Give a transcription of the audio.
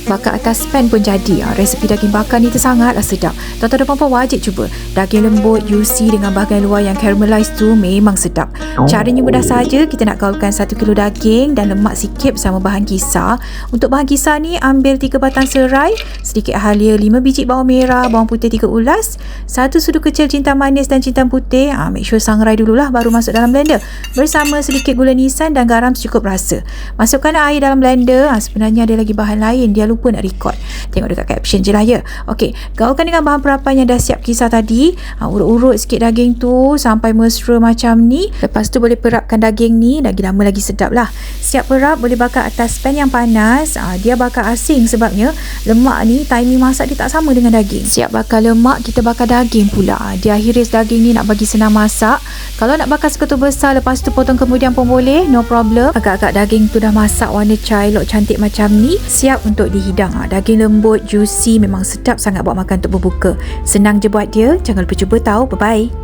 Bakar atas pan pun jadi. Resepi daging bakar ni sangatlah sedap. Tuan-tuan dan puan-puan wajib cuba. Daging lembut, juicy dengan bahagian luar yang caramelized tu memang sedap. Caranya mudah saja. Kita nak gaulkan 1 kilo daging dan lemak sikit bersama bahan kisar. Untuk bahan kisar ni, ambil 3 batang serai, sedikit halia, 5 biji bawang merah, bawang putih 3 ulas, 1 sudu kecil jintan manis dan jintan putih. Make sure sangrai dululah baru masuk dalam blender. Bersama sedikit gula nisan dan garam secukup rasa. Masukkan air dalam blender. Sebenarnya ada lagi bahan lain, dia lupa nak record. Tengok dekat caption je lah ya. Okey, gaulkan dengan bahan perapan yang dah siap kisar tadi. Urut-urut sikit daging tu sampai mesra macam ni. Lepas tu boleh perapkan daging ni. Lagi lama lagi sedap lah. Siap perap, boleh bakar atas pan yang panas. Dia bakar asing sebabnya lemak ni timing masak dia tak sama dengan daging. Siap bakar lemak, kita bakar daging pula. Dia iris daging ni nak bagi senang masak. Kalau nak bakar seketul besar lepas tu potong kemudian pun boleh, no problem. Agak-agak daging tu dah masak warna cai elok cantik macam ni, siap untuk dihidang. Daging lembut, juicy, memang sedap sangat buat makan untuk berbuka. Senang je buat dia, jangan lupa cuba tau. Bye-bye.